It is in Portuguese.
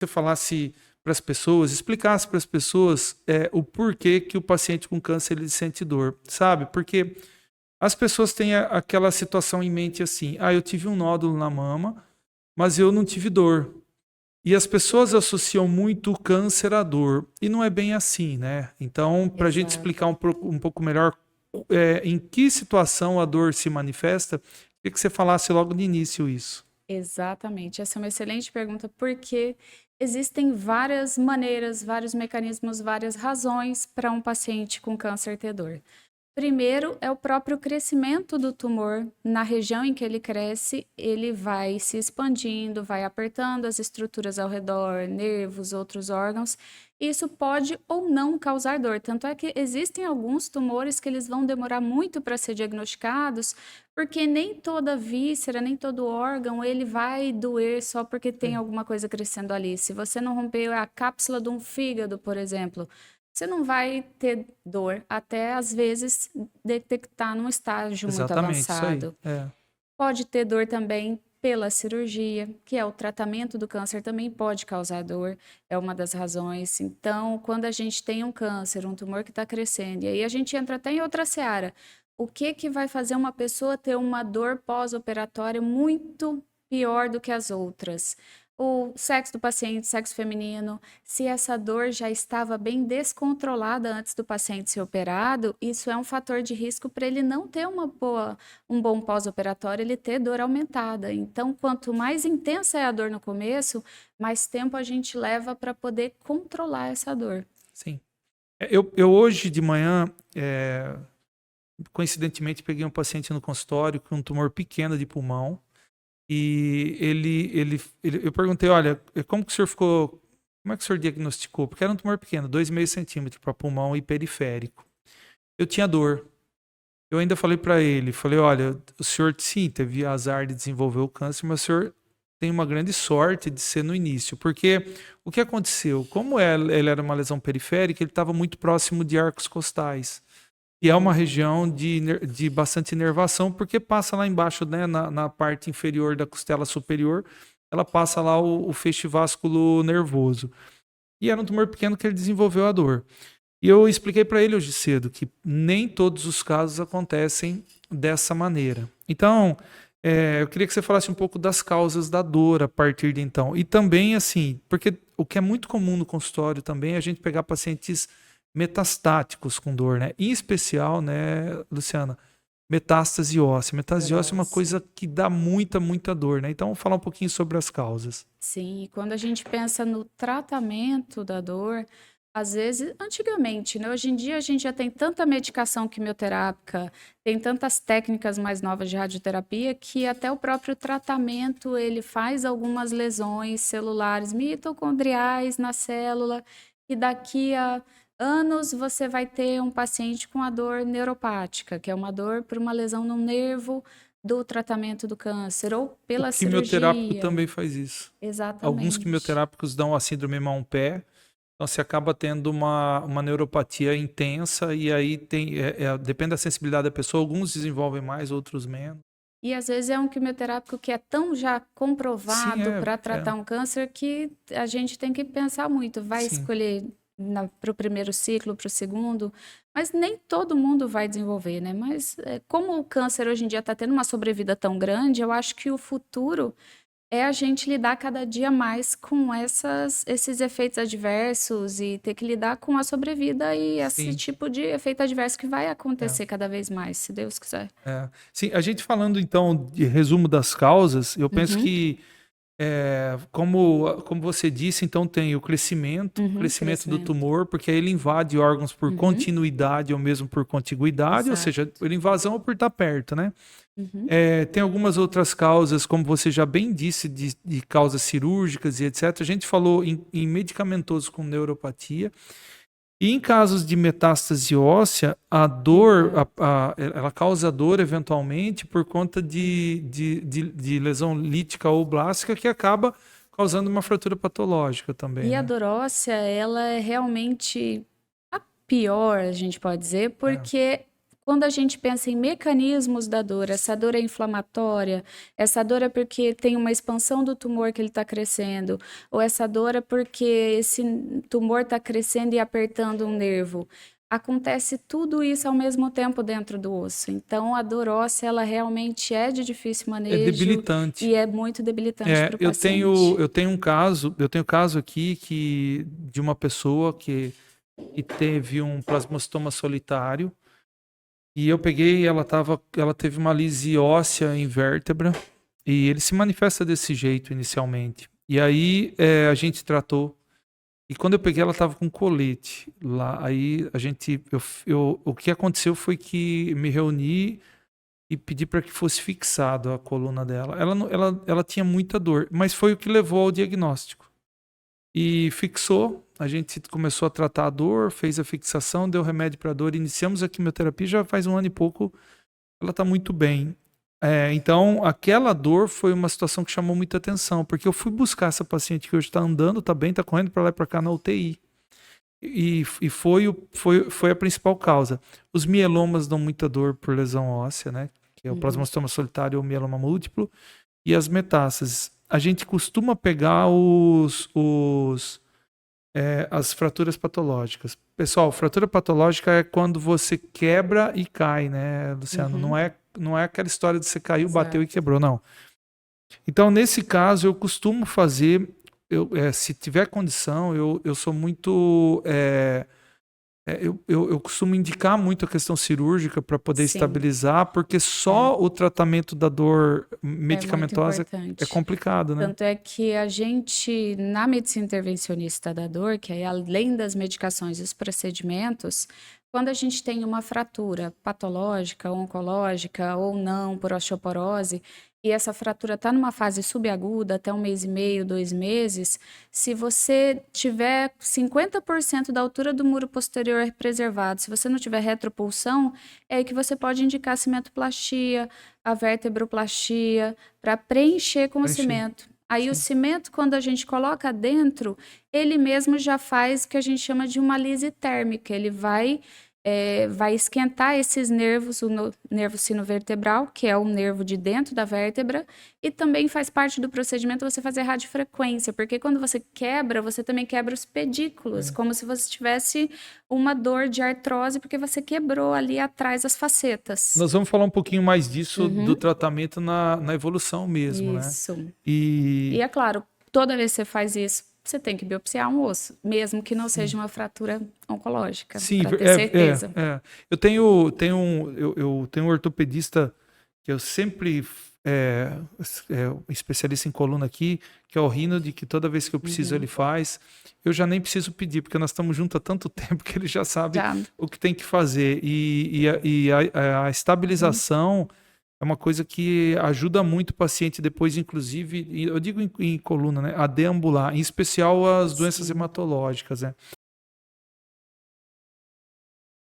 você falasse para as pessoas, explicasse para as pessoas o porquê que o paciente com câncer ele sente dor, sabe? Porque as pessoas têm aquela situação em mente assim, eu tive um nódulo na mama, mas eu não tive dor. E as pessoas associam muito o câncer à dor, e não é bem assim, né? Então, para a gente Exato. explicar um pouco melhor em que situação a dor se manifesta, queria que você falasse logo no início isso. Exatamente. Essa é uma excelente pergunta, porque existem várias maneiras, vários mecanismos, várias razões para um paciente com câncer ter dor. Primeiro é o próprio crescimento do tumor. Na região em que ele cresce, ele vai se expandindo, vai apertando as estruturas ao redor, nervos, outros órgãos. Isso pode ou não causar dor. Tanto é que existem alguns tumores que eles vão demorar muito para ser diagnosticados, porque nem toda víscera, nem todo órgão, ele vai doer só porque tem Sim. alguma coisa crescendo ali. Se você não rompeu a cápsula de um fígado, por exemplo, você não vai ter dor até, às vezes, detectar num estágio muito Exatamente, isso aí. avançado. Pode ter dor também pela cirurgia, que é o tratamento do câncer também pode causar dor, é uma das razões. Então, quando a gente tem um câncer, um tumor que está crescendo, e aí a gente entra até em outra seara, o que que vai fazer uma pessoa ter uma dor pós-operatória muito pior do que as outras? O sexo do paciente, sexo feminino, se essa dor já estava bem descontrolada antes do paciente ser operado, isso é um fator de risco para ele não ter um bom pós-operatório, ele ter dor aumentada. Então, quanto mais intensa é a dor no começo, mais tempo a gente leva para poder controlar essa dor. Sim. Eu hoje de manhã, coincidentemente, peguei um paciente no consultório com um tumor pequeno de pulmão. E eu perguntei, olha, como que o senhor ficou, como é que o senhor diagnosticou? Porque era um tumor pequeno, 2,5 centímetros para pulmão e periférico. Eu tinha dor. Eu ainda falei para ele, falei, olha, o senhor sim teve azar de desenvolver o câncer, mas o senhor tem uma grande sorte de ser no início, porque o que aconteceu? Como ele era uma lesão periférica, ele estava muito próximo de arcos costais. E é uma região de bastante inervação, porque passa lá embaixo, né, na parte inferior da costela superior, ela passa lá o feixe vasculo nervoso. E era um tumor pequeno que ele desenvolveu a dor. E eu expliquei para ele hoje cedo que nem todos os casos acontecem dessa maneira. Então, eu queria que você falasse um pouco das causas da dor a partir de então. E também, assim, porque o que é muito comum no consultório também é a gente pegar pacientes metastáticos com dor, né? Em especial, né, Luciana, metástase óssea. Metástase óssea é uma Próximo. coisa que dá muita dor, né? Então, vamos falar um pouquinho sobre as causas. Sim, e quando a gente pensa no tratamento da dor, às vezes, antigamente, né? Hoje em dia a gente já tem tanta medicação quimioterápica, tem tantas técnicas mais novas de radioterapia que até o próprio tratamento ele faz algumas lesões celulares mitocondriais na célula e daqui a anos você vai ter um paciente com a dor neuropática, que é uma dor por uma lesão no nervo do tratamento do câncer ou O pela quimioterápico cirurgia. também faz isso. Alguns Exatamente. quimioterápicos dão a síndrome mão-pé, então você acaba tendo uma neuropatia intensa e aí depende da sensibilidade da pessoa, alguns desenvolvem mais, outros menos. E às vezes é um quimioterápico que é tão já Sim, comprovado para tratar um câncer que a gente tem que pensar muito. Vai sim, escolher para o primeiro ciclo, para o segundo, mas nem todo mundo vai desenvolver, né? Mas como o câncer hoje em dia está tendo uma sobrevida tão grande, eu acho que o futuro é a gente lidar cada dia mais com esses efeitos adversos e ter que lidar com a sobrevida e esse sim. tipo de efeito adverso que vai É. acontecer cada vez mais, se Deus quiser. Sim, a gente falando então de resumo das causas, eu penso Uhum, que, como você disse, então tem o uhum, crescimento do crescimento. tumor, porque aí ele invade órgãos por Uhum, continuidade ou mesmo por contiguidade, ou seja, exato. por invasão ou por estar perto, né? Uhum, Tem algumas outras causas, como você já bem disse, de causas cirúrgicas e etc. A gente falou em medicamentoso com neuropatia. E em casos de metástase óssea, a dor, exato. ela causa dor eventualmente por conta de lesão lítica ou blástica que acaba causando uma fratura patológica também, E a né? dor ela é realmente a pior, a gente pode dizer, É, porque Quando a gente pensa em mecanismos da dor, essa dor é inflamatória, essa dor é porque tem uma expansão do tumor que ele está crescendo, ou essa dor é porque esse tumor está crescendo e apertando um nervo. Acontece tudo isso ao mesmo tempo dentro do osso. Então, a dor óssea, ela realmente é de difícil É manejo debilitante. e é muito debilitante para o Eu paciente. tenho um caso aqui de uma pessoa que teve um plasmostoma solitário e eu peguei, ela teve uma lise óssea em vértebra e ele se manifesta desse jeito inicialmente. E aí a gente tratou. E quando eu peguei, ela estava com colete lá. Aí o que aconteceu foi que me reuni e pedi para que fosse fixado a coluna dela. Ela tinha muita dor, mas foi o que levou ao diagnóstico. E fixou, a gente começou a tratar a dor, fez a fixação, deu remédio para a dor, iniciamos a quimioterapia, já faz 1 ano e pouco, ela está muito bem. Então, aquela dor foi uma situação que chamou muita atenção, porque eu fui buscar essa paciente que hoje está andando, está bem, está correndo para lá e para cá na UTI. E foi a principal causa. Os mielomas dão muita dor por lesão óssea, né? Que é o plasmostoma solitário ou mieloma múltiplo, e as metástases. A gente costuma pegar as fraturas patológicas. Pessoal, fratura patológica é quando você quebra e cai, né, Luciano? Não é aquela história de você caiu, bateu e quebrou, não. Então, nesse caso, eu costumo fazer, se tiver condição, eu sou muito... eu costumo indicar muito a questão cirúrgica para poder Sim. estabilizar, porque só o tratamento da dor medicamentosa importante. é complicado, né? Tanto é que a gente, na medicina intervencionista da dor, que é além das medicações e os procedimentos, quando a gente tem uma fratura patológica, oncológica ou não, por osteoporose, e essa fratura está numa fase subaguda, até 1 mês e meio, 2 meses, se você tiver 50% da altura do muro posterior preservado, se você não tiver retropulsão, é aí que você pode indicar a cimentoplastia, a vertebroplastia, para preencher com o cimento. Aí o cimento, quando a gente coloca dentro, ele mesmo já faz o que a gente chama de uma lise térmica. Ele vai esquentar esses nervos, o nervo sinovertebral, que é o nervo de dentro da vértebra, e também faz parte do procedimento você fazer radiofrequência, porque quando você quebra, você também quebra os pedículos, como se você tivesse uma dor de artrose, porque você quebrou ali atrás as facetas. Nós vamos falar um pouquinho mais disso, do tratamento na evolução mesmo, Isso. né? E é claro, toda vez que você faz isso, você tem que biopsiar um osso, mesmo que não seja uma fratura oncológica, para ter certeza. Eu tenho um ortopedista que eu sempre especialista em coluna aqui, que é o Rinaldi, que toda vez que eu preciso ele faz. Eu já nem preciso pedir, porque nós estamos juntos há tanto tempo que ele já sabe o que tem que fazer. E a estabilização é uma coisa que ajuda muito o paciente depois, inclusive, eu digo em coluna, né, a deambular, em especial as doenças hematológicas, né?